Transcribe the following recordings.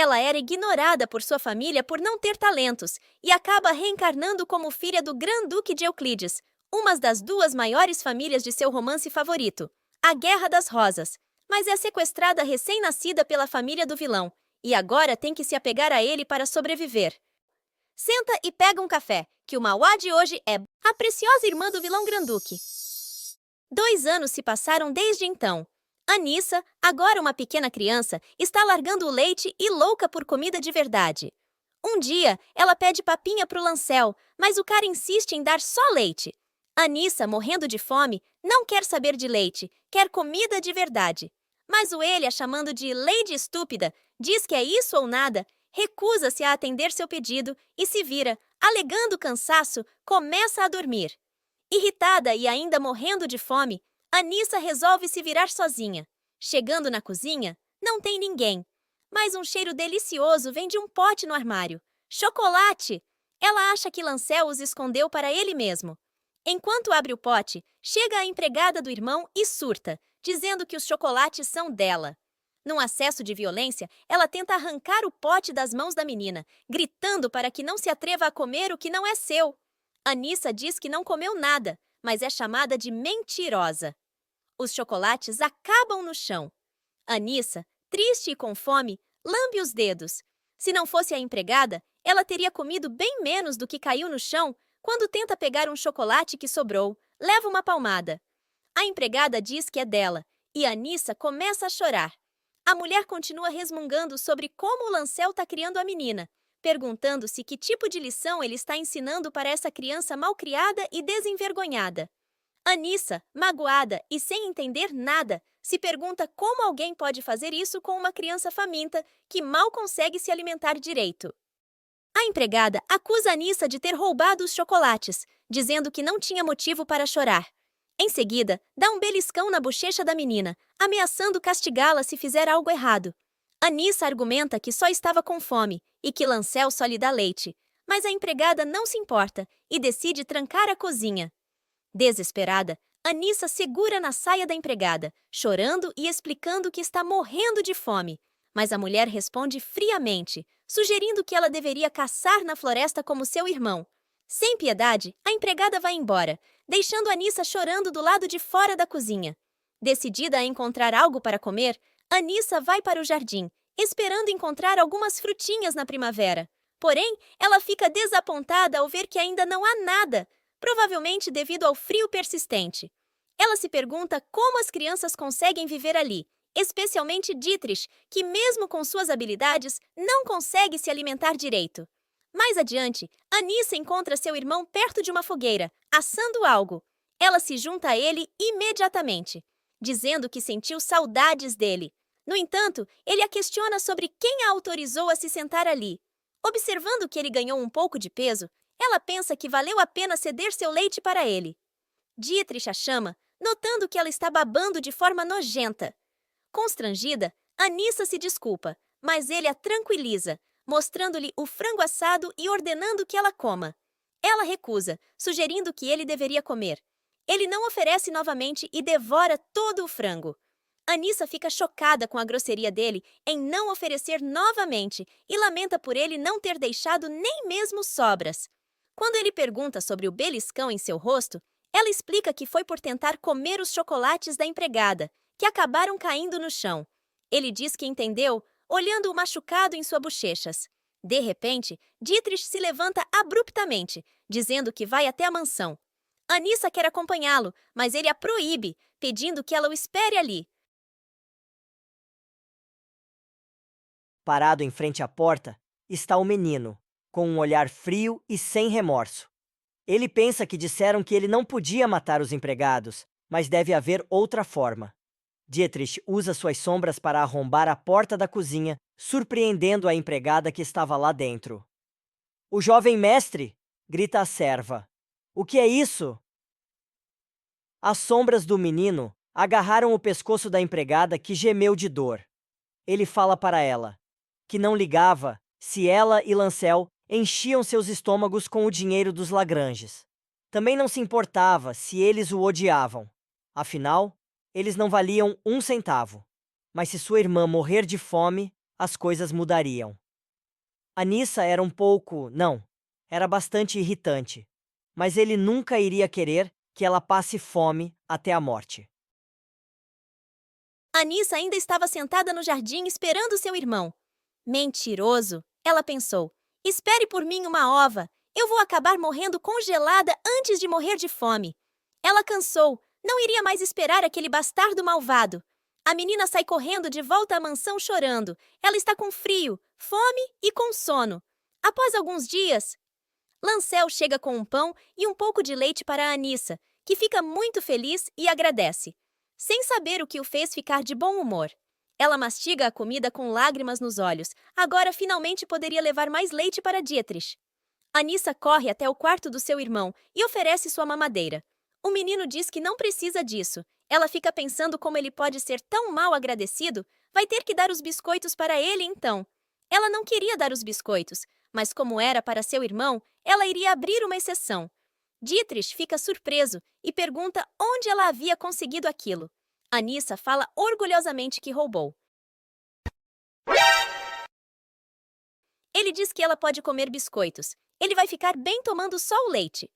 Ela era ignorada por sua família por não ter talentos e acaba reencarnando como filha do Grão-Duque de Euclides, uma das duas maiores famílias de seu romance favorito, A Guerra das Rosas, mas é sequestrada recém-nascida pela família do vilão e agora tem que se apegar a ele para sobreviver. Senta e pega um café, que o Mauá de hoje é a preciosa irmã do vilão Grão-Duque. 2 anos se passaram desde então. Anissa, agora uma pequena criança, está largando o leite e louca por comida de verdade. Um dia, ela pede papinha pro Lancel, mas o cara insiste em dar só leite. Anissa, morrendo de fome, não quer saber de leite, quer comida de verdade. Mas o ele, a chamando de Lady Estúpida, diz que é isso ou nada, recusa-se a atender seu pedido e se vira, alegando cansaço, começa a dormir. Irritada e ainda morrendo de fome, Anissa resolve se virar sozinha. Chegando na cozinha, não tem ninguém. Mas um cheiro delicioso vem de um pote no armário. Chocolate! Ela acha que Lancel os escondeu para ele mesmo. Enquanto abre o pote, chega a empregada do irmão e surta, dizendo que os chocolates são dela. Num acesso de violência, ela tenta arrancar o pote das mãos da menina, gritando para que não se atreva a comer o que não é seu. Anissa diz que não comeu nada, mas é chamada de mentirosa. Os chocolates acabam no chão. Anissa, triste e com fome, lambe os dedos. Se não fosse a empregada, ela teria comido bem menos do que caiu no chão quando tenta pegar um chocolate que sobrou, leva uma palmada. A empregada diz que é dela, e Anissa começa a chorar. A mulher continua resmungando sobre como o Lancel está criando a menina, perguntando-se que tipo de lição ele está ensinando para essa criança malcriada e desenvergonhada. Anissa, magoada e sem entender nada, se pergunta como alguém pode fazer isso com uma criança faminta que mal consegue se alimentar direito. A empregada acusa Anissa de ter roubado os chocolates, dizendo que não tinha motivo para chorar. Em seguida, dá um beliscão na bochecha da menina, ameaçando castigá-la se fizer algo errado. Anissa argumenta que só estava com fome e que Lancel só lhe dá leite, mas a empregada não se importa e decide trancar a cozinha. Desesperada, Anissa segura na saia da empregada, chorando e explicando que está morrendo de fome. Mas a mulher responde friamente, sugerindo que ela deveria caçar na floresta como seu irmão. Sem piedade, a empregada vai embora, deixando Anissa chorando do lado de fora da cozinha. Decidida a encontrar algo para comer, Anissa vai para o jardim, esperando encontrar algumas frutinhas na primavera. Porém, ela fica desapontada ao ver que ainda não há nada, provavelmente devido ao frio persistente. Ela se pergunta como as crianças conseguem viver ali, especialmente Dietrich, que mesmo com suas habilidades, não consegue se alimentar direito. Mais adiante, Anissa encontra seu irmão perto de uma fogueira, assando algo. Ela se junta a ele imediatamente, dizendo que sentiu saudades dele. No entanto, ele a questiona sobre quem a autorizou a se sentar ali. Observando que ele ganhou um pouco de peso, ela pensa que valeu a pena ceder seu leite para ele. Dietrich a chama, notando que ela está babando de forma nojenta. Constrangida, Anissa se desculpa, mas ele a tranquiliza, mostrando-lhe o frango assado e ordenando que ela coma. Ela recusa, sugerindo que ele deveria comer. Ele não oferece novamente e devora todo o frango. Anissa fica chocada com a grosseria dele em não oferecer novamente e lamenta por ele não ter deixado nem mesmo sobras. Quando ele pergunta sobre o beliscão em seu rosto, ela explica que foi por tentar comer os chocolates da empregada, que acabaram caindo no chão. Ele diz que entendeu, olhando o machucado em suas bochechas. De repente, Dietrich se levanta abruptamente, dizendo que vai até a mansão. Anissa quer acompanhá-lo, mas ele a proíbe, pedindo que ela o espere ali. Parado em frente à porta, está o menino, com um olhar frio e sem remorso. Ele pensa que disseram que ele não podia matar os empregados, mas deve haver outra forma. Dietrich usa suas sombras para arrombar a porta da cozinha, surpreendendo a empregada que estava lá dentro. "O jovem mestre!" grita a serva. "O que é isso?" As sombras do menino agarraram o pescoço da empregada, que gemeu de dor. Ele fala para ela que não ligava se ela e Lancel enchiam seus estômagos com o dinheiro dos Lagranges. Também não se importava se eles o odiavam. Afinal, eles não valiam 1 centavo. Mas se sua irmã morrer de fome, as coisas mudariam. Anissa era era bastante irritante. Mas ele nunca iria querer que ela passe fome até a morte. Anissa ainda estava sentada no jardim esperando seu irmão. Mentiroso, ela pensou. Espere por mim uma ova. Eu vou acabar morrendo congelada antes de morrer de fome. Ela cansou. Não iria mais esperar aquele bastardo malvado. A menina sai correndo de volta à mansão chorando. Ela está com frio, fome e com sono. Após alguns dias, Lancel chega com um pão e um pouco de leite para Anissa, que fica muito feliz e agradece, sem saber o que o fez ficar de bom humor. Ela mastiga a comida com lágrimas nos olhos. Agora finalmente poderia levar mais leite para Dietrich. Anissa corre até o quarto do seu irmão e oferece sua mamadeira. O menino diz que não precisa disso. Ela fica pensando como ele pode ser tão mal agradecido. Vai ter que dar os biscoitos para ele então. Ela não queria dar os biscoitos, mas como era para seu irmão, ela iria abrir uma exceção. Dietrich fica surpreso e pergunta onde ela havia conseguido aquilo. Anissa fala orgulhosamente que roubou. Ele diz que ela pode comer biscoitos. Ele vai ficar bem tomando só o leite.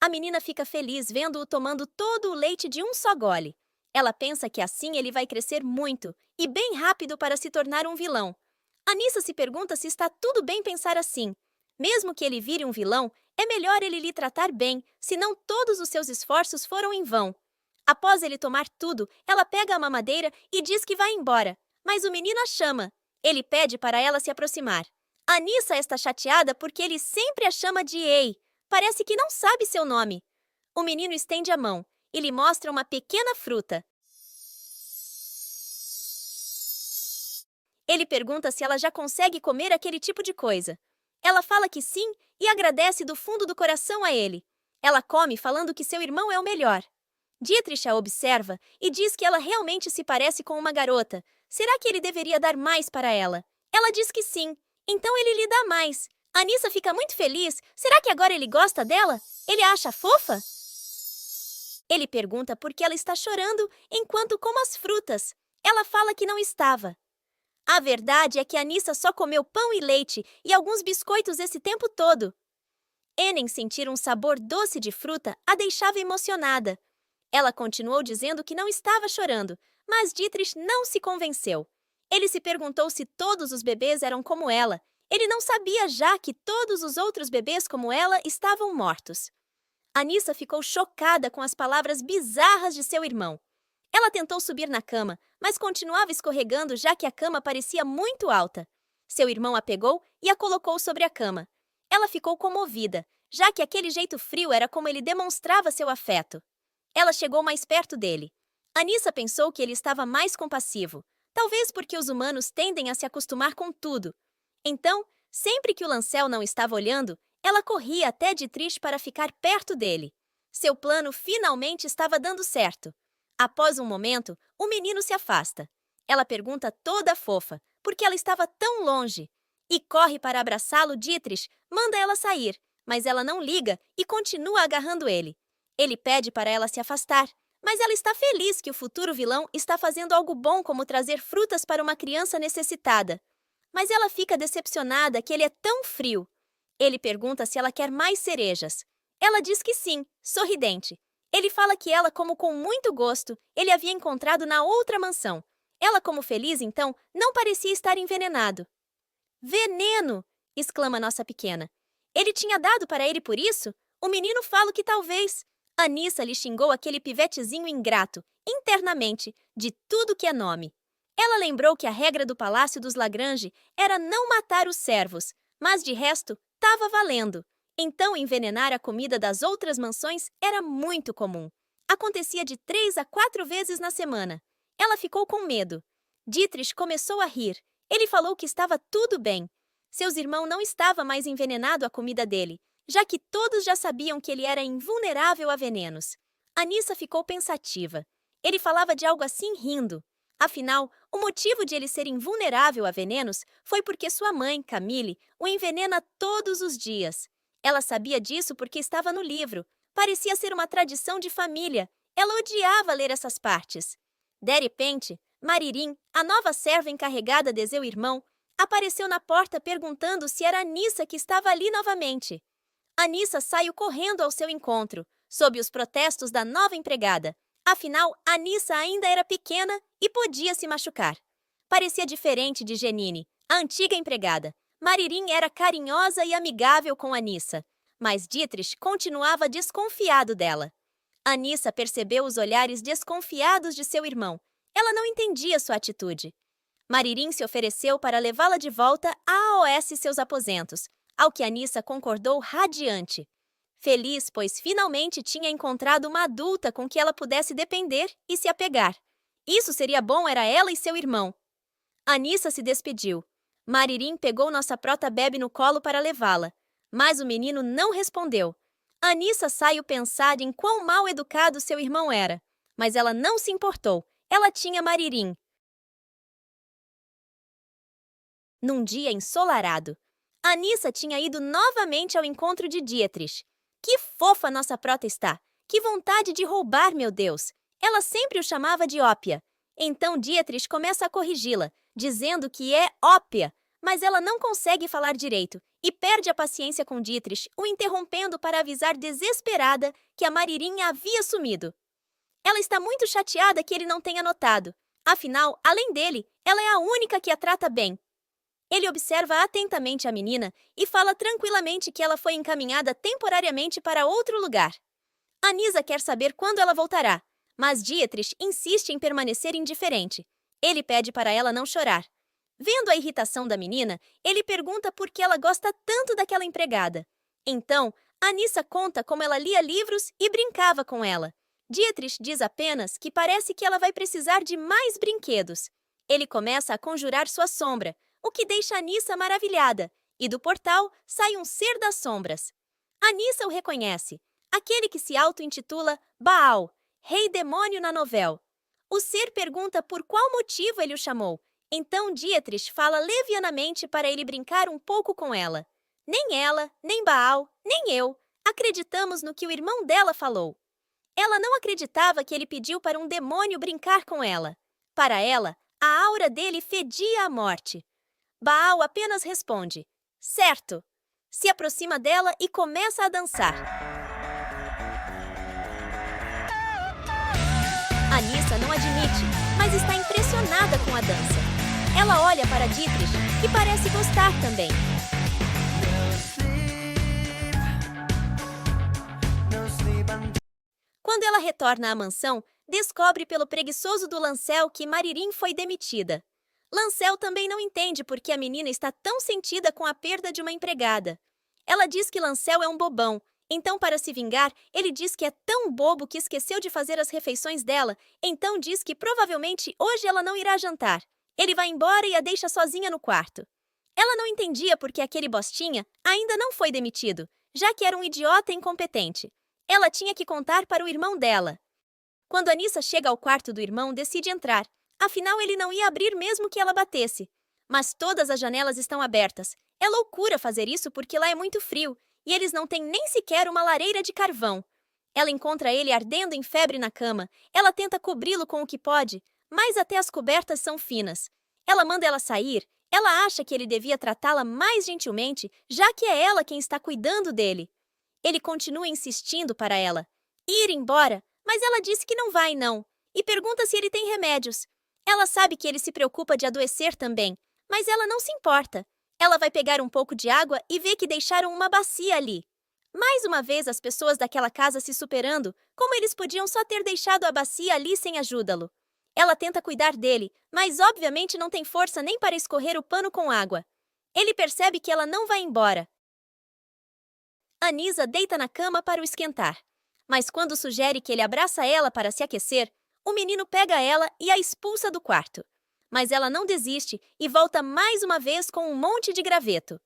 A menina fica feliz vendo-o tomando todo o leite de um só gole. Ela pensa que assim ele vai crescer muito e bem rápido para se tornar um vilão. Anissa se pergunta se está tudo bem pensar assim. Mesmo que ele vire um vilão, é melhor ele lhe tratar bem, senão todos os seus esforços foram em vão. Após ele tomar tudo, ela pega a mamadeira e diz que vai embora, mas o menino a chama. Ele pede para ela se aproximar. Anissa está chateada porque ele sempre a chama de Ei. Parece que não sabe seu nome. O menino estende a mão e lhe mostra uma pequena fruta. Ele pergunta se ela já consegue comer aquele tipo de coisa. Ela fala que sim e agradece do fundo do coração a ele. Ela come falando que seu irmão é o melhor. Dietrich a observa e diz que ela realmente se parece com uma garota. Será que ele deveria dar mais para ela? Ela diz que sim. Então ele lhe dá mais. Anissa fica muito feliz. Será que agora ele gosta dela? Ele a acha fofa? Ele pergunta por que ela está chorando enquanto come as frutas. Ela fala que não estava. A verdade é que Anissa só comeu pão e leite e alguns biscoitos esse tempo todo. Enen sentir um sabor doce de fruta a deixava emocionada. Ela continuou dizendo que não estava chorando, mas Dietrich não se convenceu. Ele se perguntou se todos os bebês eram como ela. Ele não sabia já que todos os outros bebês como ela estavam mortos. Anissa ficou chocada com as palavras bizarras de seu irmão. Ela tentou subir na cama, mas continuava escorregando já que a cama parecia muito alta. Seu irmão a pegou e a colocou sobre a cama. Ela ficou comovida, já que aquele jeito frio era como ele demonstrava seu afeto. Ela chegou mais perto dele. Anissa pensou que ele estava mais compassivo, talvez porque os humanos tendem a se acostumar com tudo. Então, sempre que o Lancel não estava olhando, ela corria até Dietrich para ficar perto dele. Seu plano finalmente estava dando certo. Após um momento, o menino se afasta. Ela pergunta toda fofa, porque ela estava tão longe. E corre para abraçá-lo. Dietrich manda ela sair, mas ela não liga e continua agarrando ele. Ele pede para ela se afastar, mas ela está feliz que o futuro vilão está fazendo algo bom como trazer frutas para uma criança necessitada. Mas ela fica decepcionada que ele é tão frio. Ele pergunta se ela quer mais cerejas. Ela diz que sim, sorridente. Ele fala que ela, como com muito gosto, ele havia encontrado na outra mansão. Ela, como feliz, então, não parecia estar envenenado. Veneno! Exclama nossa pequena. Ele tinha dado para ele por isso? O menino fala que talvez. Anissa lhe xingou aquele pivetezinho ingrato, internamente, de tudo que é nome. Ela lembrou que a regra do Palácio dos Lagrange era não matar os servos, mas de resto, estava valendo. Então, envenenar a comida das outras mansões era muito comum. Acontecia de 3 a 4 vezes na semana. Ela ficou com medo. Dietrich começou a rir. Ele falou que estava tudo bem. Seus irmãos não estavam mais envenenando a comida dele, já que todos já sabiam que ele era invulnerável a venenos. Anissa ficou pensativa. Ele falava de algo assim rindo. Afinal, o motivo de ele ser invulnerável a venenos foi porque sua mãe, Camille, o envenena todos os dias. Ela sabia disso porque estava no livro. Parecia ser uma tradição de família. Ela odiava ler essas partes. De repente, Maririm, a nova serva encarregada de seu irmão, apareceu na porta perguntando se era Anissa que estava ali novamente. Anissa saiu correndo ao seu encontro, sob os protestos da nova empregada. Afinal, Anissa ainda era pequena e podia se machucar. Parecia diferente de Genine, a antiga empregada. Maririm era carinhosa e amigável com Anissa, mas Dietrich continuava desconfiado dela. Anissa percebeu os olhares desconfiados de seu irmão. Ela não entendia sua atitude. Maririm se ofereceu para levá-la de volta a AOS seus aposentos, ao que Anissa concordou radiante. Feliz, pois finalmente tinha encontrado uma adulta com que ela pudesse depender e se apegar. Isso seria bom, era ela e seu irmão. Anissa se despediu. Maririm pegou nossa prota Bebe no colo para levá-la, mas o menino não respondeu. Anissa saiu pensar em quão mal educado seu irmão era, mas ela não se importou. Ela tinha Maririm. Num dia ensolarado, Anissa tinha ido novamente ao encontro de Dietrich. Que fofa nossa prota está! Que vontade de roubar, meu Deus! Ela sempre o chamava de Ópia. Então Dietrich começa a corrigi-la, dizendo que é Ópia, mas ela não consegue falar direito e perde a paciência com Dietrich, o interrompendo para avisar desesperada que a Maririm havia sumido. Ela está muito chateada que ele não tenha notado. Afinal, além dele, ela é a única que a trata bem. Ele observa atentamente a menina e fala tranquilamente que ela foi encaminhada temporariamente para outro lugar. Anissa quer saber quando ela voltará, mas Dietrich insiste em permanecer indiferente. Ele pede para ela não chorar. Vendo a irritação da menina, ele pergunta por que ela gosta tanto daquela empregada. Então, Anissa conta como ela lia livros e brincava com ela. Dietrich diz apenas que parece que ela vai precisar de mais brinquedos. Ele começa a conjurar sua sombra, o que deixa Anissa maravilhada, e do portal sai um ser das sombras. Anissa o reconhece, aquele que se auto-intitula Baal, rei demônio na novela. O ser pergunta por qual motivo ele o chamou, então Dietrich fala levianamente para ele brincar um pouco com ela. Nem ela, nem Baal, nem eu acreditamos no que o irmão dela falou. Ela não acreditava que ele pediu para um demônio brincar com ela. Para ela, a aura dele fedia a morte. Baal apenas responde, certo. Se aproxima dela e começa a dançar. Anissa não admite, mas está impressionada com a dança. Ela olha para Dietrich, que parece gostar também. Quando ela retorna à mansão, descobre pelo preguiçoso do Lancel que Maririm foi demitida. Lancel também não entende por que a menina está tão sentida com a perda de uma empregada. Ela diz que Lancel é um bobão, então para se vingar, ele diz que é tão bobo que esqueceu de fazer as refeições dela, então diz que provavelmente hoje ela não irá jantar. Ele vai embora e a deixa sozinha no quarto. Ela não entendia por que aquele bostinha ainda não foi demitido, já que era um idiota incompetente. Ela tinha que contar para o irmão dela. Quando Anissa chega ao quarto do irmão, decide entrar. Afinal, ele não ia abrir mesmo que ela batesse. Mas todas as janelas estão abertas. É loucura fazer isso porque lá é muito frio e eles não têm nem sequer uma lareira de carvão. Ela encontra ele ardendo em febre na cama. Ela tenta cobri-lo com o que pode, mas até as cobertas são finas. Ela manda ela sair. Ela acha que ele devia tratá-la mais gentilmente, já que é ela quem está cuidando dele. Ele continua insistindo para ela ir embora, mas ela diz que não vai, não, e pergunta se ele tem remédios. Ela sabe que ele se preocupa de adoecer também, mas ela não se importa. Ela vai pegar um pouco de água e vê que deixaram uma bacia ali. Mais uma vez as pessoas daquela casa se superando, como eles podiam só ter deixado a bacia ali sem ajudá-lo. Ela tenta cuidar dele, mas obviamente não tem força nem para escorrer o pano com água. Ele percebe que ela não vai embora. Anissa deita na cama para o esquentar. Mas quando sugere que ele abraça ela para se aquecer, o menino pega ela e a expulsa do quarto. Mas ela não desiste e volta mais uma vez com um monte de graveto.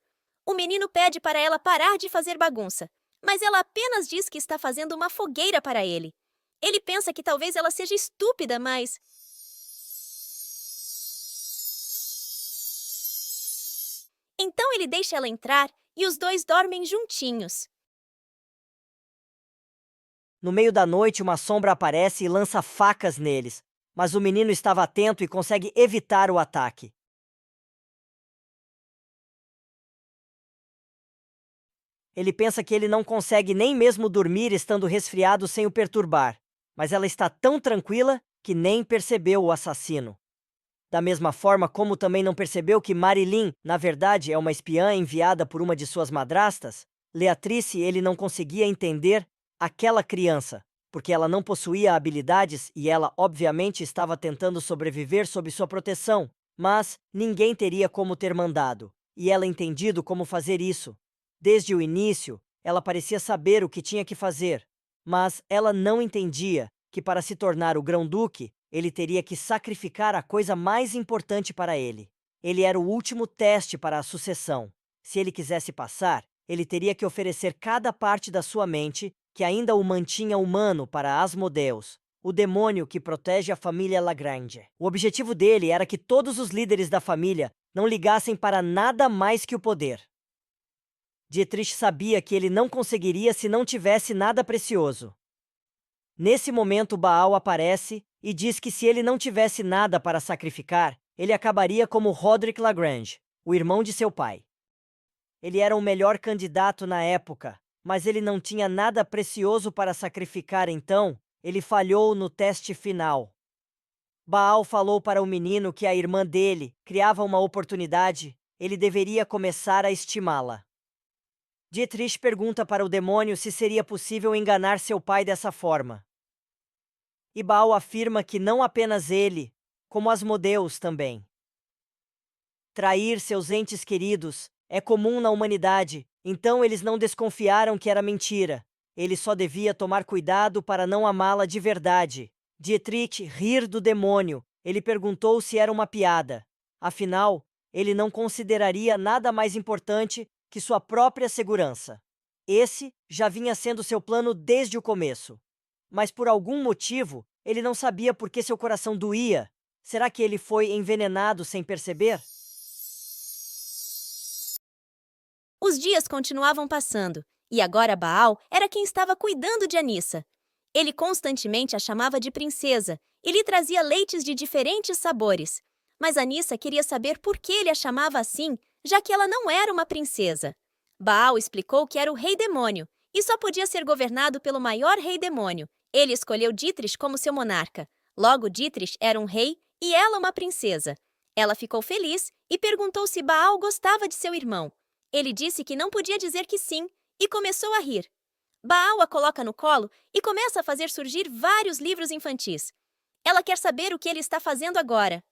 O menino pede para ela parar de fazer bagunça, mas ela apenas diz que está fazendo uma fogueira para ele. Ele pensa que talvez ela seja estúpida, mas... Então ele deixa ela entrar e os dois dormem juntinhos. No meio da noite, uma sombra aparece e lança facas neles, mas o menino estava atento e consegue evitar o ataque. Ele pensa que ele não consegue nem mesmo dormir estando resfriado sem o perturbar, mas ela está tão tranquila que nem percebeu o assassino. Da mesma forma como também não percebeu que Marilyn, na verdade, é uma espiã enviada por uma de suas madrastas, Leatrice ele não conseguia entender aquela criança, porque ela não possuía habilidades e ela obviamente estava tentando sobreviver sob sua proteção, mas ninguém teria como ter mandado, e ela entendido como fazer isso. Desde o início, ela parecia saber o que tinha que fazer, mas ela não entendia que para se tornar o grão-duque, ele teria que sacrificar a coisa mais importante para ele. Ele era o último teste para a sucessão. Se ele quisesse passar, ele teria que oferecer cada parte da sua mente que ainda o mantinha humano para Asmodeus, o demônio que protege a família Lagrange. O objetivo dele era que todos os líderes da família não ligassem para nada mais que o poder. Dietrich sabia que ele não conseguiria se não tivesse nada precioso. Nesse momento, Baal aparece e diz que se ele não tivesse nada para sacrificar, ele acabaria como Roderick Lagrange, o irmão de seu pai. Ele era o melhor candidato na época, mas ele não tinha nada precioso para sacrificar, então ele falhou no teste final. Baal falou para o menino que a irmã dele criava uma oportunidade, ele deveria começar a estimá-la. Dietrich pergunta para o demônio se seria possível enganar seu pai dessa forma. E Baal afirma que não apenas ele, como Asmodeus também. Trair seus entes queridos é comum na humanidade, então eles não desconfiaram que era mentira. Ele só devia tomar cuidado para não amá-la de verdade. Dietrich rir do demônio. Ele perguntou se era uma piada. Afinal, ele não consideraria nada mais importante que sua própria segurança. Esse já vinha sendo seu plano desde o começo. Mas por algum motivo, ele não sabia por que seu coração doía. Será que ele foi envenenado sem perceber? Os dias continuavam passando, e agora Baal era quem estava cuidando de Anissa. Ele constantemente a chamava de princesa e lhe trazia leites de diferentes sabores. Mas Anissa queria saber por que ele a chamava assim, já que ela não era uma princesa. Baal explicou que era o rei demônio e só podia ser governado pelo maior rei demônio. Ele escolheu Dietrich como seu monarca. Logo, Dietrich era um rei e ela uma princesa. Ela ficou feliz e perguntou se Baal gostava de seu irmão. Ele disse que não podia dizer que sim e começou a rir. Baal a coloca no colo e começa a fazer surgir vários livros infantis. Ela quer saber o que ele está fazendo agora.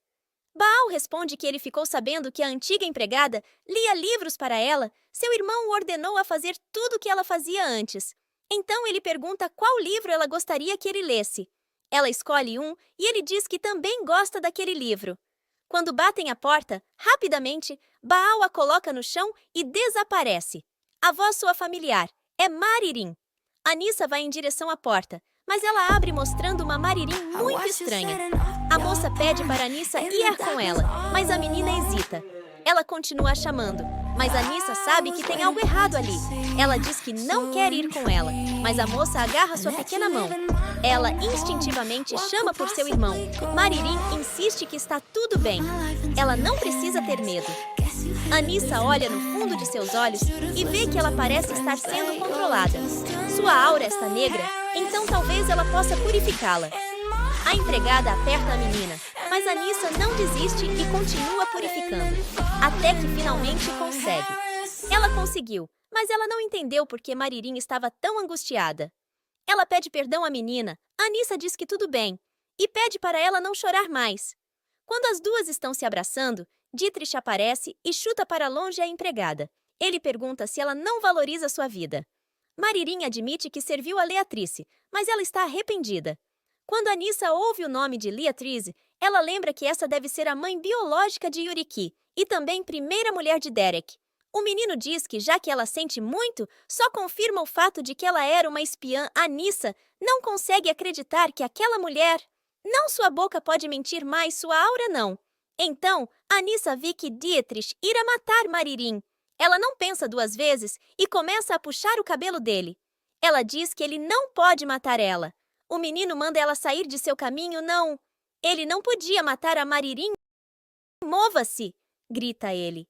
Baal responde que ele ficou sabendo que a antiga empregada lia livros para ela. Seu irmão o ordenou a fazer tudo o que ela fazia antes. Então ele pergunta qual livro ela gostaria que ele lesse. Ela escolhe um e ele diz que também gosta daquele livro. Quando batem a porta, rapidamente, Baal a coloca no chão e desaparece. A voz sua familiar é Maririm. Anissa vai em direção à porta, mas ela abre mostrando uma Maririm muito estranha. A moça pede para Anissa ir com ela, mas a menina hesita. Ela continua a chamando, mas Anissa sabe que tem algo errado ali. Ela diz que não quer ir com ela, mas a moça agarra sua pequena mão. Ela instintivamente chama por seu irmão. Maririm insiste que está tudo bem. Ela não precisa ter medo. Anissa olha no fundo de seus olhos e vê que ela parece estar sendo controlada. Sua aura está negra, então talvez ela possa purificá-la. A empregada aperta a menina, mas Anissa não desiste e continua purificando, até que finalmente consegue. Ela conseguiu, mas ela não entendeu por que Maririm estava tão angustiada. Ela pede perdão à menina, Anissa diz que tudo bem, e pede para ela não chorar mais. Quando as duas estão se abraçando, Dietrich aparece e chuta para longe a empregada. Ele pergunta se ela não valoriza sua vida. Maririm admite que serviu a Leatrice, mas ela está arrependida. Quando Anissa ouve o nome de Leatrice, ela lembra que essa deve ser a mãe biológica de Yuriki e também primeira mulher de Derek. O menino diz que, já que ela sente muito, só confirma o fato de que ela era uma espiã. Anissa não consegue acreditar que aquela mulher... Não sua boca pode mentir mais, sua aura não. Então, Anissa vê que Dietrich irá matar Maririm. Ela não pensa duas vezes e começa a puxar o cabelo dele. Ela diz que ele não pode matar ela. O menino manda ela sair de seu caminho, não. Ele não podia matar a Maririm. Mova-se, grita ele.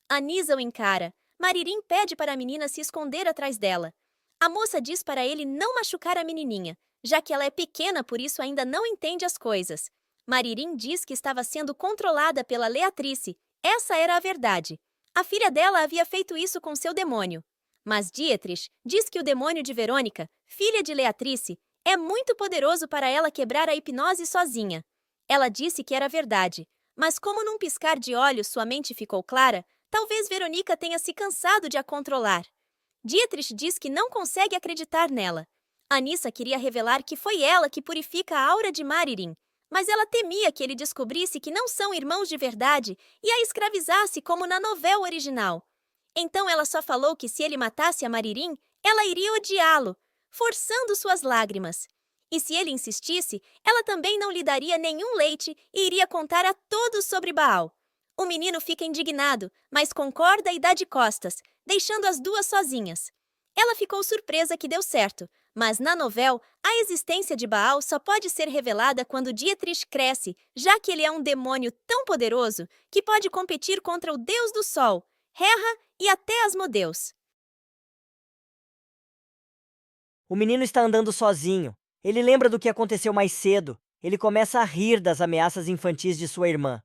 Anissa o encara, Maririm pede para a menina se esconder atrás dela. A moça diz para ele não machucar a menininha, já que ela é pequena, por isso ainda não entende as coisas. Maririm diz que estava sendo controlada pela Leatrice. Essa era a verdade. A filha dela havia feito isso com seu demônio. Mas Dietrich diz que o demônio de Verônica, filha de Leatrice, é muito poderoso para ela quebrar a hipnose sozinha. Ela disse que era verdade, mas como num piscar de olhos sua mente ficou clara, talvez Verônica tenha se cansado de a controlar. Dietrich diz que não consegue acreditar nela. Anissa queria revelar que foi ela que purifica a aura de Maririm, mas ela temia que ele descobrisse que não são irmãos de verdade e a escravizasse como na novela original. Então ela só falou que se ele matasse a Maririm, ela iria odiá-lo, forçando suas lágrimas. E se ele insistisse, ela também não lhe daria nenhum leite e iria contar a todos sobre Baal. O menino fica indignado, mas concorda e dá de costas, deixando as duas sozinhas. Ela ficou surpresa que deu certo, mas na novela, a existência de Baal só pode ser revelada quando Dietrich cresce, já que ele é um demônio tão poderoso que pode competir contra o deus do sol, Hera e até Asmodeus. O menino está andando sozinho. Ele lembra do que aconteceu mais cedo. Ele começa a rir das ameaças infantis de sua irmã.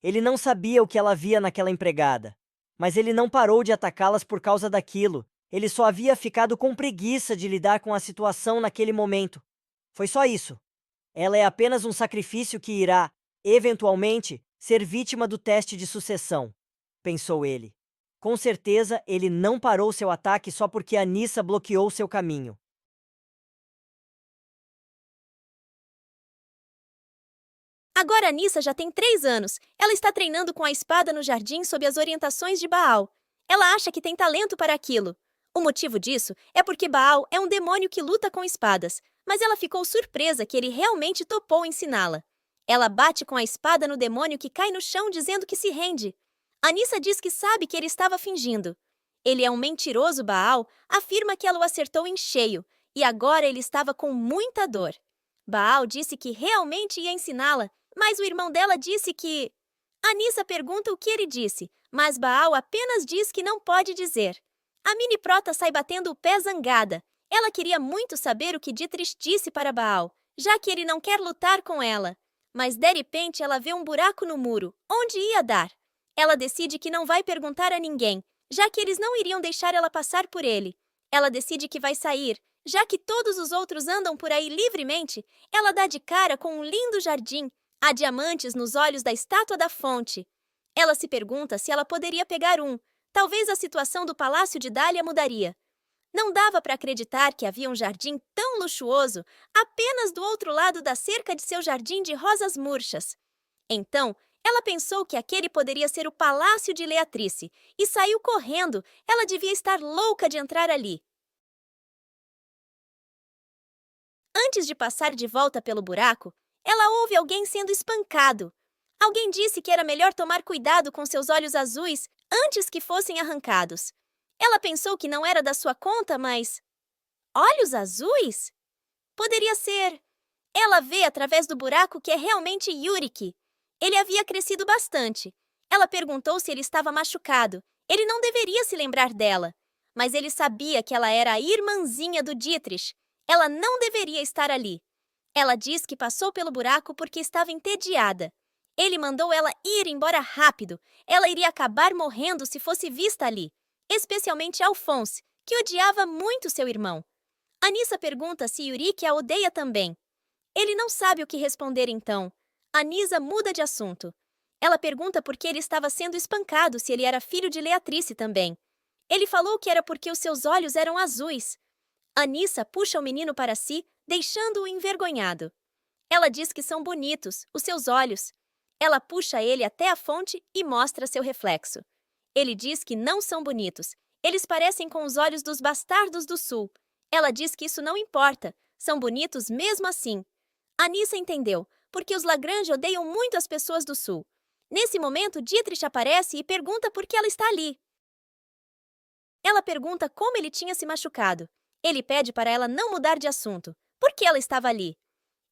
Ele não sabia o que ela via naquela empregada. Mas ele não parou de atacá-las por causa daquilo. Ele só havia ficado com preguiça de lidar com a situação naquele momento. Foi só isso. Ela é apenas um sacrifício que irá, eventualmente, ser vítima do teste de sucessão, pensou ele. Com certeza, ele não parou seu ataque só porque Anissa bloqueou seu caminho. Agora Anissa já tem 3 anos. Ela está treinando com a espada no jardim sob as orientações de Baal. Ela acha que tem talento para aquilo. O motivo disso é porque Baal é um demônio que luta com espadas, mas ela ficou surpresa que ele realmente topou ensiná-la. Ela bate com a espada no demônio que cai no chão dizendo que se rende. Anissa diz que sabe que ele estava fingindo. Ele é um mentiroso. Baal afirma que ela o acertou em cheio, e agora ele estava com muita dor. Baal disse que realmente ia ensiná-la, mas o irmão dela disse que... Anissa pergunta o que ele disse, mas Baal apenas diz que não pode dizer. A mini prota sai batendo o pé zangada. Ela queria muito saber o que Dietrich disse para Baal, já que ele não quer lutar com ela. Mas de repente ela vê um buraco no muro, onde ia dar. Ela decide que não vai perguntar a ninguém, já que eles não iriam deixar ela passar por ele. Ela decide que vai sair, já que todos os outros andam por aí livremente. Ela dá de cara com um lindo jardim. Há diamantes nos olhos da estátua da fonte. Ela se pergunta se ela poderia pegar um. Talvez a situação do palácio de Dália mudaria. Não dava para acreditar que havia um jardim tão luxuoso apenas do outro lado da cerca de seu jardim de rosas murchas. Então, ela pensou que aquele poderia ser o palácio de Leatrice e saiu correndo. Ela devia estar louca de entrar ali. Antes de passar de volta pelo buraco, ela ouve alguém sendo espancado. Alguém disse que era melhor tomar cuidado com seus olhos azuis antes que fossem arrancados. Ela pensou que não era da sua conta, mas... Olhos azuis? Poderia ser. Ela vê através do buraco que é realmente Yurik. Ele havia crescido bastante. Ela perguntou se ele estava machucado. Ele não deveria se lembrar dela. Mas ele sabia que ela era a irmãzinha do Dietrich. Ela não deveria estar ali. Ela diz que passou pelo buraco porque estava entediada. Ele mandou ela ir embora rápido. Ela iria acabar morrendo se fosse vista ali. Especialmente Alphonse, que odiava muito seu irmão. Anissa pergunta se Yurik a odeia também. Ele não sabe o que responder então. Anissa muda de assunto. Ela pergunta por que ele estava sendo espancado se ele era filho de Leatrice também. Ele falou que era porque os seus olhos eram azuis. Anissa puxa o menino para si, deixando-o envergonhado. Ela diz que são bonitos, os seus olhos. Ela puxa ele até a fonte e mostra seu reflexo. Ele diz que não são bonitos. Eles parecem com os olhos dos bastardos do sul. Ela diz que isso não importa. São bonitos mesmo assim. Anissa entendeu, porque os Lagrange odeiam muito as pessoas do sul. Nesse momento, Dietrich aparece e pergunta por que ela está ali. Ela pergunta como ele tinha se machucado. Ele pede para ela não mudar de assunto. Por que ela estava ali?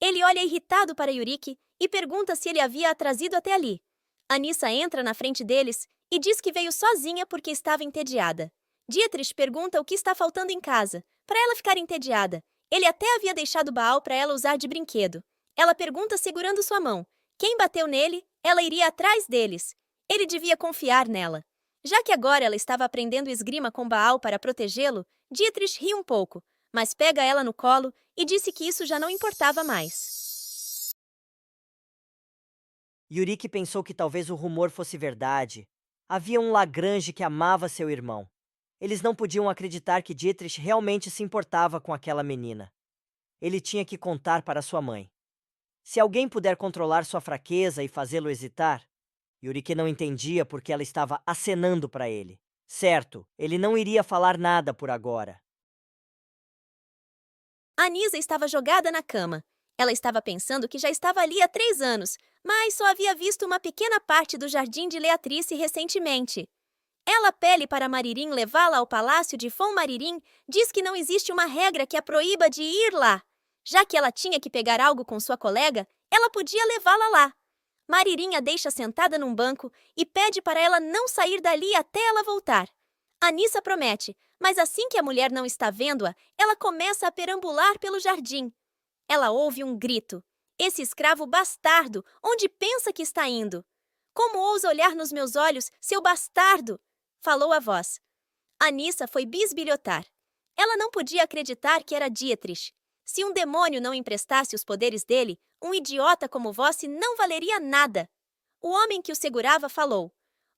Ele olha irritado para Yurik e pergunta se ele havia a trazido até ali. Anissa entra na frente deles e diz que veio sozinha porque estava entediada. Dietrich pergunta o que está faltando em casa, para ela ficar entediada. Ele até havia deixado Baal para ela usar de brinquedo. Ela pergunta segurando sua mão. Quem bateu nele, ela iria atrás deles. Ele devia confiar nela. Já que agora ela estava aprendendo esgrima com Baal para protegê-lo, Dietrich ri um pouco, mas pega ela no colo e disse que isso já não importava mais. Yurik pensou que talvez o rumor fosse verdade. Havia um Lagrange que amava seu irmão. Eles não podiam acreditar que Dietrich realmente se importava com aquela menina. Ele tinha que contar para sua mãe. Se alguém puder controlar sua fraqueza e fazê-lo hesitar, Yurik não entendia porque ela estava acenando para ele. Certo, ele não iria falar nada por agora. Anisa estava jogada na cama. Ela estava pensando que já estava ali há 3 anos, mas só havia visto uma pequena parte do jardim de Leatrice recentemente. Ela pede para Maririm levá-la ao palácio de Fon Maririm, diz que não existe uma regra que a proíba de ir lá. Já que ela tinha que pegar algo com sua colega, ela podia levá-la lá. Maririm a deixa sentada num banco e pede para ela não sair dali até ela voltar. Anissa promete, mas assim que a mulher não está vendo-a, ela começa a perambular pelo jardim. Ela ouve um grito. Esse escravo bastardo, onde pensa que está indo? Como ousa olhar nos meus olhos, seu bastardo? Falou a voz. Anissa foi bisbilhotar. Ela não podia acreditar que era Dietrich. Se um demônio não emprestasse os poderes dele, um idiota como você não valeria nada. O homem que o segurava falou.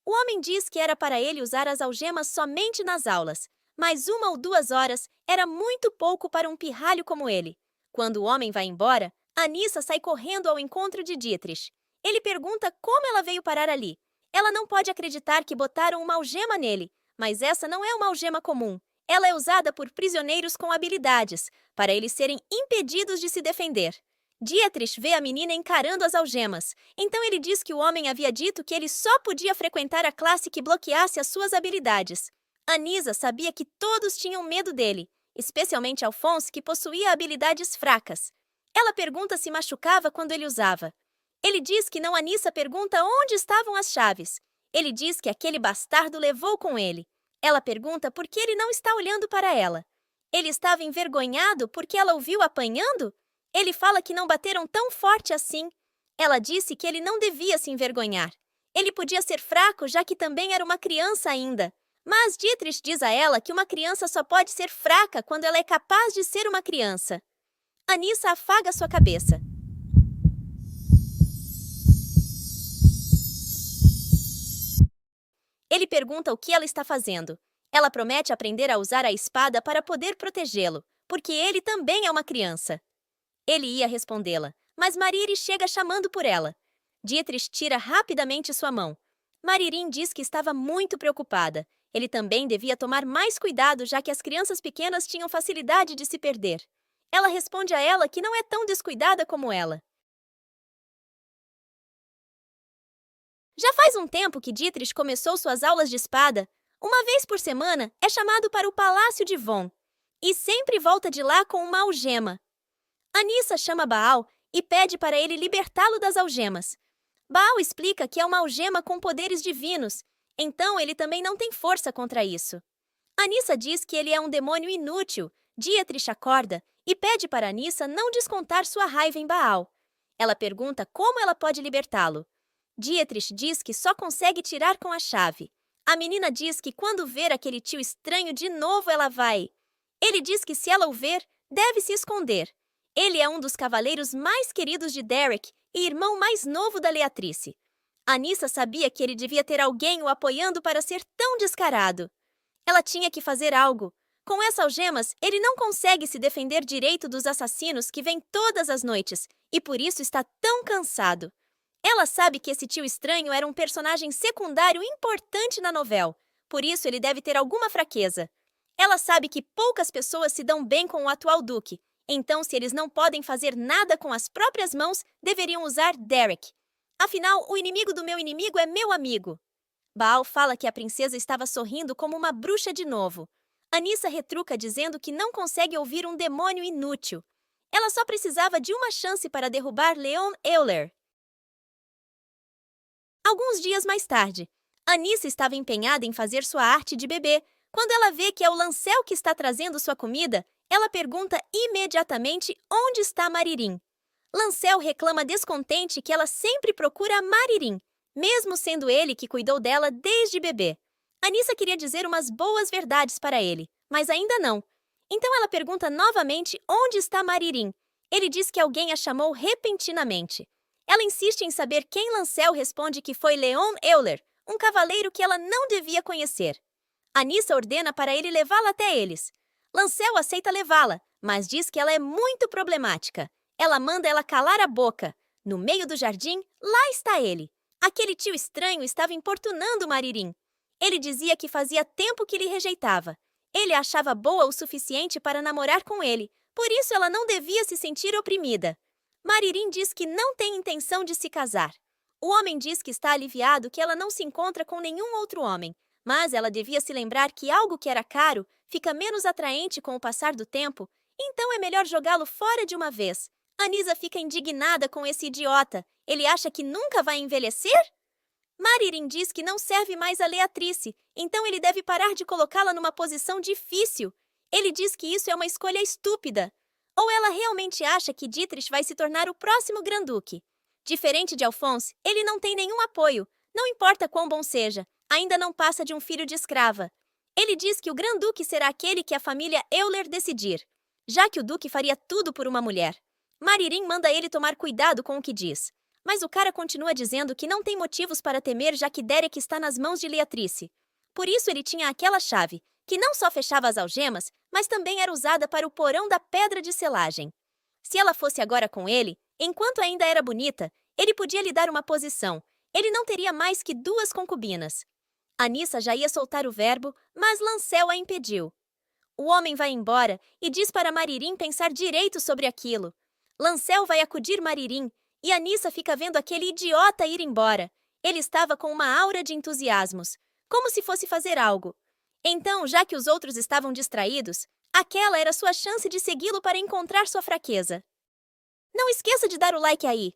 O homem diz que era para ele usar as algemas somente nas aulas, mas 1 ou 2 horas era muito pouco para um pirralho como ele. Quando o homem vai embora, Anissa sai correndo ao encontro de Dietrich. Ele pergunta como ela veio parar ali. Ela não pode acreditar que botaram uma algema nele, mas essa não é uma algema comum. Ela é usada por prisioneiros com habilidades, para eles serem impedidos de se defender. Dietrich vê a menina encarando as algemas, então ele diz que o homem havia dito que ele só podia frequentar a classe que bloqueasse as suas habilidades. Anisa sabia que todos tinham medo dele, especialmente Alphonse, que possuía habilidades fracas. Ela pergunta se machucava quando ele usava. Ele diz que não. Anissa pergunta onde estavam as chaves. Ele diz que aquele bastardo levou com ele. Ela pergunta por que ele não está olhando para ela. Ele estava envergonhado porque ela o viu apanhando? Ele fala que não bateram tão forte assim. Ela disse que ele não devia se envergonhar. Ele podia ser fraco, já que também era uma criança ainda. Mas Dietrich diz a ela que uma criança só pode ser fraca quando ela é capaz de ser uma criança. Anissa afaga sua cabeça. Ele pergunta o que ela está fazendo. Ela promete aprender a usar a espada para poder protegê-lo, porque ele também é uma criança. Ele ia respondê-la, mas Mariri chega chamando por ela. Dietrich tira rapidamente sua mão. Maririm diz que estava muito preocupada. Ele também devia tomar mais cuidado, já que as crianças pequenas tinham facilidade de se perder. Ela responde a ela que não é tão descuidada como ela. Já faz um tempo que Dietrich começou suas aulas de espada. Uma vez por semana, é chamado para o Palácio de Von. E sempre volta de lá com uma algema. Anissa chama Baal e pede para ele libertá-lo das algemas. Baal explica que é uma algema com poderes divinos, então ele também não tem força contra isso. Anissa diz que ele é um demônio inútil. Dietrich acorda e pede para Anissa não descontar sua raiva em Baal. Ela pergunta como ela pode libertá-lo. Dietrich diz que só consegue tirar com a chave. A menina diz que quando ver aquele tio estranho de novo ela vai. Ele diz que se ela o ver, deve se esconder. Ele é um dos cavaleiros mais queridos de Derek e irmão mais novo da Leatrice. Anissa sabia que ele devia ter alguém o apoiando para ser tão descarado. Ela tinha que fazer algo. Com essas algemas, ele não consegue se defender direito dos assassinos que vêm todas as noites e por isso está tão cansado. Ela sabe que esse tio estranho era um personagem secundário importante na novela, por isso ele deve ter alguma fraqueza. Ela sabe que poucas pessoas se dão bem com o atual duque, então se eles não podem fazer nada com as próprias mãos, deveriam usar Derek. Afinal, o inimigo do meu inimigo é meu amigo. Baal fala que a princesa estava sorrindo como uma bruxa de novo. Anissa retruca dizendo que não consegue ouvir um demônio inútil. Ela só precisava de uma chance para derrubar Leon Euler. Alguns dias mais tarde, Anissa estava empenhada em fazer sua arte de bebê. Quando ela vê que é o Lancel que está trazendo sua comida, ela pergunta imediatamente onde está Maririm. Lancel reclama descontente que ela sempre procura Maririm, mesmo sendo ele que cuidou dela desde bebê. Anissa queria dizer umas boas verdades para ele, mas ainda não. Então ela pergunta novamente onde está Maririm. Ele diz que alguém a chamou repentinamente. Ela insiste em saber quem Lancel responde que foi Leon Euler, um cavaleiro que ela não devia conhecer. Anissa ordena para ele levá-la até eles. Lancel aceita levá-la, mas diz que ela é muito problemática. Ela manda ela calar a boca. No meio do jardim, lá está ele. Aquele tio estranho estava importunando Maririm. Ele dizia que fazia tempo que lhe rejeitava. Ele a achava boa o suficiente para namorar com ele, por isso ela não devia se sentir oprimida. Maririm diz que não tem intenção de se casar. O homem diz que está aliviado que ela não se encontra com nenhum outro homem, mas ela devia se lembrar que algo que era caro fica menos atraente com o passar do tempo, então é melhor jogá-lo fora de uma vez. Anissa fica indignada com esse idiota. Ele acha que nunca vai envelhecer? Maririm diz que não serve mais a Leatrice, então ele deve parar de colocá-la numa posição difícil. Ele diz que isso é uma escolha estúpida. Ou ela realmente acha que Dietrich vai se tornar o próximo Granduque? Diferente de Alphonse, ele não tem nenhum apoio, não importa quão bom seja, ainda não passa de um filho de escrava. Ele diz que o Granduque será aquele que a família Euler decidir, já que o Duque faria tudo por uma mulher. Maririm manda ele tomar cuidado com o que diz. Mas o cara continua dizendo que não tem motivos para temer já que Derek está nas mãos de Leatrice. Por isso ele tinha aquela chave, que não só fechava as algemas, mas também era usada para o porão da pedra de selagem. Se ela fosse agora com ele, enquanto ainda era bonita, ele podia lhe dar uma posição. Ele não teria mais que 2 concubinas. Anissa já ia soltar o verbo, mas Lancel a impediu. O homem vai embora e diz para Maririm pensar direito sobre aquilo. Lancel vai acudir Maririm, e Anissa fica vendo aquele idiota ir embora. Ele estava com uma aura de entusiasmos, como se fosse fazer algo. Então, já que os outros estavam distraídos, aquela era sua chance de segui-lo para encontrar sua fraqueza. Não esqueça de dar o like aí.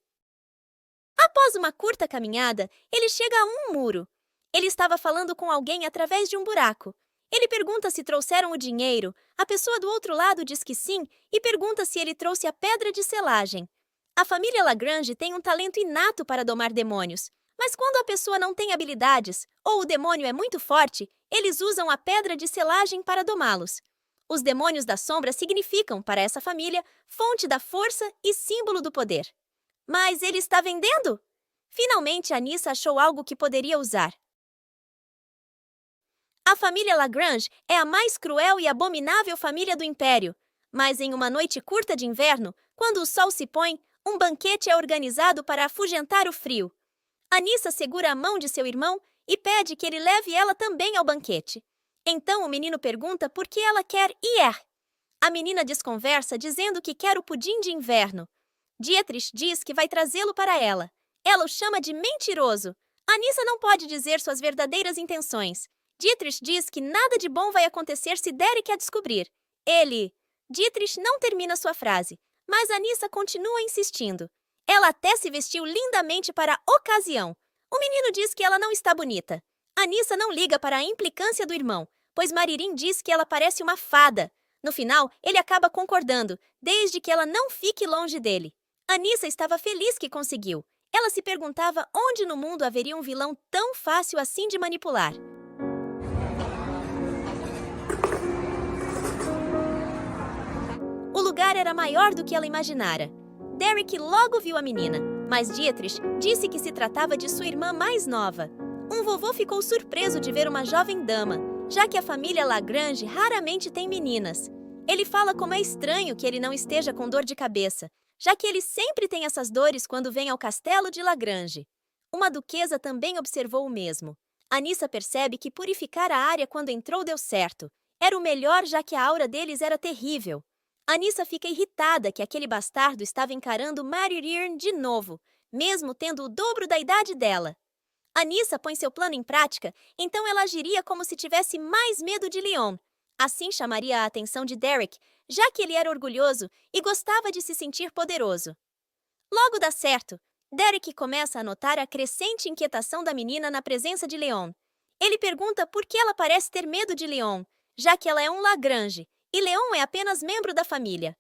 Após uma curta caminhada, ele chega a um muro. Ele estava falando com alguém através de um buraco. Ele pergunta se trouxeram o dinheiro, a pessoa do outro lado diz que sim e pergunta se ele trouxe a pedra de selagem. A família Lagrange tem um talento inato para domar demônios, mas quando a pessoa não tem habilidades ou o demônio é muito forte, eles usam a pedra de selagem para domá-los. Os demônios da sombra significam, para essa família, fonte da força e símbolo do poder. Mas ele está vendendo? Finalmente, Anissa achou algo que poderia usar. A família Lagrange é a mais cruel e abominável família do Império, mas em uma noite curta de inverno, quando o sol se põe, um banquete é organizado para afugentar o frio. Anissa segura a mão de seu irmão e pede que ele leve ela também ao banquete. Então o menino pergunta por que ela quer ir. A menina desconversa dizendo que quer o pudim de inverno. Dietrich diz que vai trazê-lo para ela. Ela o chama de mentiroso. Anissa não pode dizer suas verdadeiras intenções. Dietrich diz que nada de bom vai acontecer se Derek a descobrir. Dietrich não termina sua frase, mas Anissa continua insistindo. Ela até se vestiu lindamente para a ocasião. O menino diz que ela não está bonita. Anissa não liga para a implicância do irmão, pois Maririm diz que ela parece uma fada. No final, ele acaba concordando, desde que ela não fique longe dele. Anissa estava feliz que conseguiu. Ela se perguntava onde no mundo haveria um vilão tão fácil assim de manipular. O lugar era maior do que ela imaginara. Derek logo viu a menina, mas Dietrich disse que se tratava de sua irmã mais nova. Um vovô ficou surpreso de ver uma jovem dama, já que a família Lagrange raramente tem meninas. Ele fala como é estranho que ele não esteja com dor de cabeça, já que ele sempre tem essas dores quando vem ao castelo de Lagrange. Uma duquesa também observou o mesmo. Anissa percebe que purificar a área quando entrou deu certo. Era o melhor, já que a aura deles era terrível. Anissa fica irritada que aquele bastardo estava encarando Maririm de novo, mesmo tendo o dobro da idade dela. Anissa põe seu plano em prática, então ela agiria como se tivesse mais medo de Leon. Assim chamaria a atenção de Derek, já que ele era orgulhoso e gostava de se sentir poderoso. Logo dá certo. Derek começa a notar a crescente inquietação da menina na presença de Leon. Ele pergunta por que ela parece ter medo de Leon, já que ela é um Lagrange, e Leon é apenas membro da família.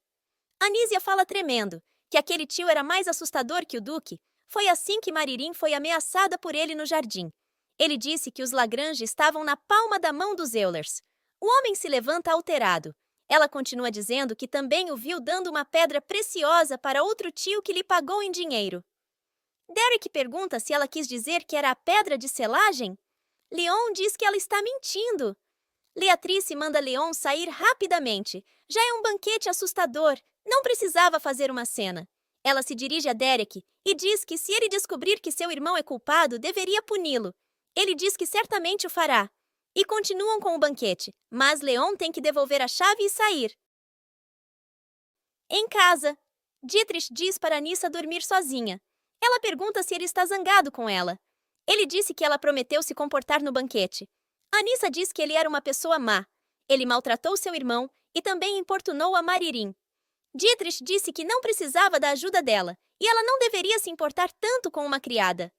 Anísia fala tremendo que aquele tio era mais assustador que o Duque. Foi assim que Maririn foi ameaçada por ele no jardim. Ele disse que os Lagrange estavam na palma da mão dos Eulers. O homem se levanta alterado. Ela continua dizendo que também o viu dando uma pedra preciosa para outro tio que lhe pagou em dinheiro. Derek pergunta se ela quis dizer que era a pedra de selagem. Leon diz que ela está mentindo. Leatrice manda Leon sair rapidamente. Já é um banquete assustador. Não precisava fazer uma cena. Ela se dirige a Derek e diz que se ele descobrir que seu irmão é culpado, deveria puni-lo. Ele diz que certamente o fará. E continuam com o banquete, mas Leon tem que devolver a chave e sair. Em casa, Dietrich diz para Anissa dormir sozinha. Ela pergunta se ele está zangado com ela. Ele disse que ela prometeu se comportar no banquete. Anissa diz que ele era uma pessoa má. Ele maltratou seu irmão e também importunou a Maririn. Dietrich disse que não precisava da ajuda dela e ela não deveria se importar tanto com uma criada.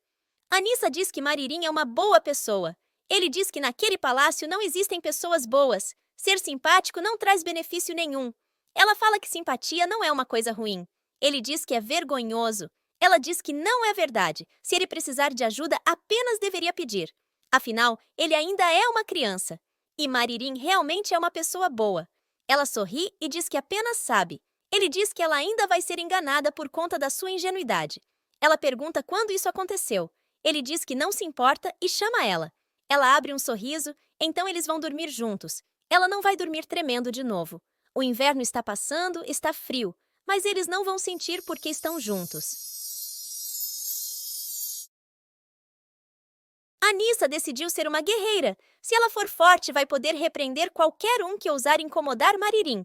Anissa diz que Maririn é uma boa pessoa. Ele diz que naquele palácio não existem pessoas boas. Ser simpático não traz benefício nenhum. Ela fala que simpatia não é uma coisa ruim. Ele diz que é vergonhoso. Ela diz que não é verdade. Se ele precisar de ajuda, apenas deveria pedir. Afinal, ele ainda é uma criança. E Maririn realmente é uma pessoa boa. Ela sorri e diz que apenas sabe. Ele diz que ela ainda vai ser enganada por conta da sua ingenuidade. Ela pergunta quando isso aconteceu. Ele diz que não se importa e chama ela. Ela abre um sorriso, então eles vão dormir juntos. Ela não vai dormir tremendo de novo. O inverno está passando, está frio, mas eles não vão sentir porque estão juntos. Anissa decidiu ser uma guerreira. Se ela for forte, vai poder repreender qualquer um que ousar incomodar Maririn.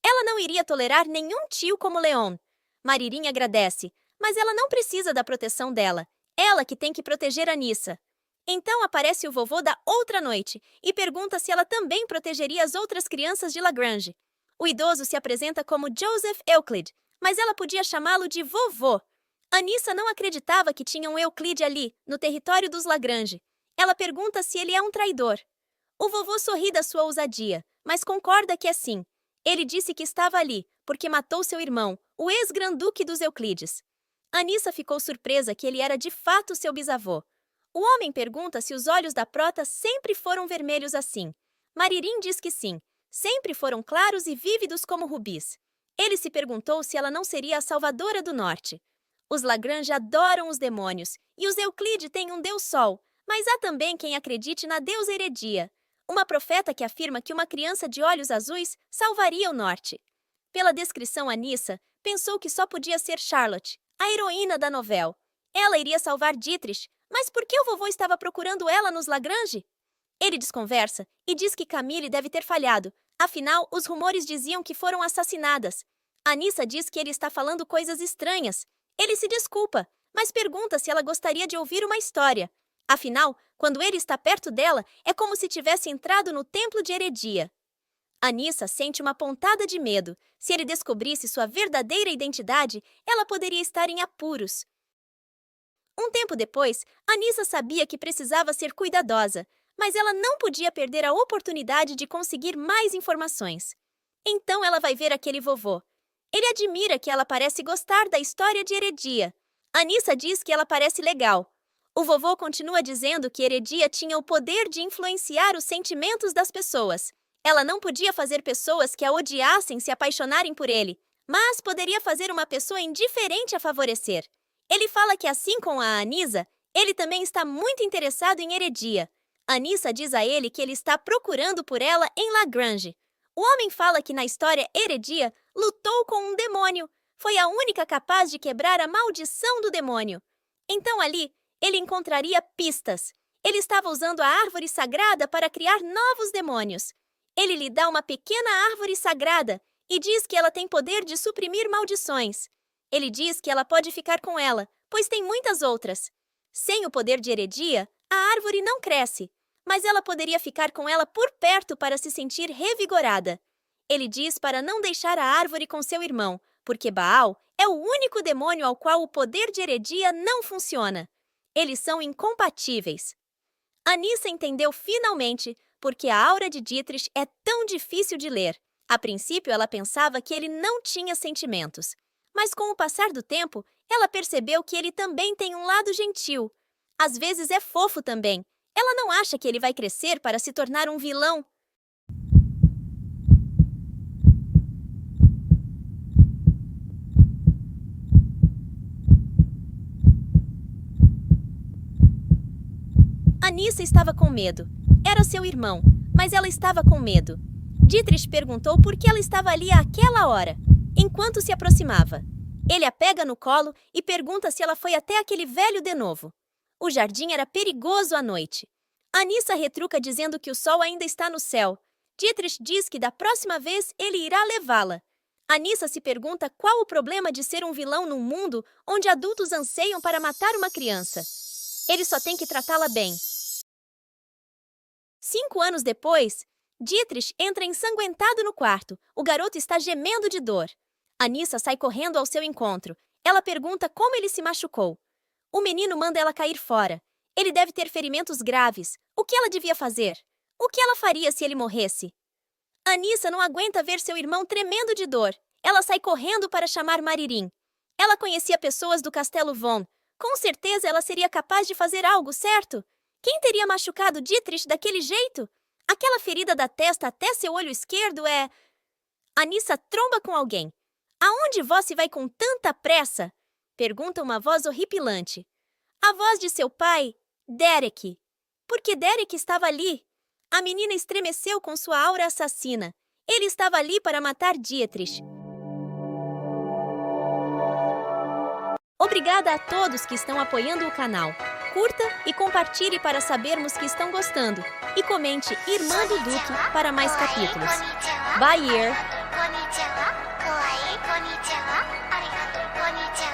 Ela não iria tolerar nenhum tio como Leon. Maririn agradece, mas ela não precisa da proteção dela. Ela que tem que proteger Anissa. Então aparece o vovô da outra noite e pergunta se ela também protegeria as outras crianças de Lagrange. O idoso se apresenta como Joseph Euclid, mas ela podia chamá-lo de vovô. Anissa não acreditava que tinha um Euclid ali, no território dos Lagrange. Ela pergunta se ele é um traidor. O vovô sorri da sua ousadia, mas concorda que é sim. Ele disse que estava ali, porque matou seu irmão, o ex-granduque dos Euclides. Anissa ficou surpresa que ele era de fato seu bisavô. O homem pergunta se os olhos da prota sempre foram vermelhos assim. Maririn diz que sim, sempre foram claros e vívidos como rubis. Ele se perguntou se ela não seria a salvadora do norte. Os Lagrange adoram os demônios, e os Euclide têm um deus sol, mas há também quem acredite na deusa Heredia, uma profeta que afirma que uma criança de olhos azuis salvaria o norte. Pela descrição Anissa, pensou que só podia ser Charlotte, a heroína da novela. Ela iria salvar Dietrich, mas por que o vovô estava procurando ela nos Lagrange? Ele desconversa e diz que Camille deve ter falhado. Afinal, os rumores diziam que foram assassinadas. Anissa diz que ele está falando coisas estranhas. Ele se desculpa, mas pergunta se ela gostaria de ouvir uma história. Afinal, quando ele está perto dela, é como se tivesse entrado no templo de Heredia. Anissa sente uma pontada de medo. Se ele descobrisse sua verdadeira identidade, ela poderia estar em apuros. Um tempo depois, Anissa sabia que precisava ser cuidadosa, mas ela não podia perder a oportunidade de conseguir mais informações. Então ela vai ver aquele vovô. Ele admira que ela parece gostar da história de Heredia. Anissa diz que ela parece legal. O vovô continua dizendo que Heredia tinha o poder de influenciar os sentimentos das pessoas. Ela não podia fazer pessoas que a odiassem se apaixonarem por ele, mas poderia fazer uma pessoa indiferente a favorecer. Ele fala que, assim como a Anissa, ele também está muito interessado em Heredia. Anissa diz a ele que ele está procurando por ela em Lagrange. O homem fala que na história Heredia lutou com um demônio. Foi a única capaz de quebrar a maldição do demônio. Então ali, ele encontraria pistas. Ele estava usando a árvore sagrada para criar novos demônios. Ele lhe dá uma pequena árvore sagrada e diz que ela tem poder de suprimir maldições. Ele diz que ela pode ficar com ela, pois tem muitas outras. Sem o poder de Heredia, a árvore não cresce, mas ela poderia ficar com ela por perto para se sentir revigorada. Ele diz para não deixar a árvore com seu irmão, porque Baal é o único demônio ao qual o poder de Heredia não funciona. Eles são incompatíveis. Anissa entendeu finalmente porque a aura de Dietrich é tão difícil de ler. A princípio, ela pensava que ele não tinha sentimentos. Mas com o passar do tempo, ela percebeu que ele também tem um lado gentil. Às vezes é fofo também. Ela não acha que ele vai crescer para se tornar um vilão. Anissa estava com medo. Era seu irmão, mas ela estava com medo. Dietrich perguntou por que ela estava ali àquela hora, enquanto se aproximava. Ele a pega no colo e pergunta se ela foi até aquele velho de novo. O jardim era perigoso à noite. Anissa retruca dizendo que o sol ainda está no céu. Dietrich diz que da próxima vez ele irá levá-la. Anissa se pergunta qual o problema de ser um vilão num mundo onde adultos anseiam para matar uma criança. Ele só tem que tratá-la bem. 5 anos depois, Dietrich entra ensanguentado no quarto. O garoto está gemendo de dor. Anissa sai correndo ao seu encontro. Ela pergunta como ele se machucou. O menino manda ela cair fora. Ele deve ter ferimentos graves. O que ela devia fazer? O que ela faria se ele morresse? Anissa não aguenta ver seu irmão tremendo de dor. Ela sai correndo para chamar Maririn. Ela conhecia pessoas do Castelo Von. Com certeza ela seria capaz de fazer algo, certo? Quem teria machucado Dietrich daquele jeito? Aquela ferida da testa até seu olho esquerdo é... Anissa tromba com alguém. Aonde você vai com tanta pressa? Pergunta uma voz horripilante. A voz de seu pai, Derek. Porque Derek estava ali. A menina estremeceu com sua aura assassina. Ele estava ali para matar Dietrich. Obrigada a todos que estão apoiando o canal. Curta e compartilhe para sabermos que estão gostando. E comente Irmã do Duque para mais capítulos. Bye, year!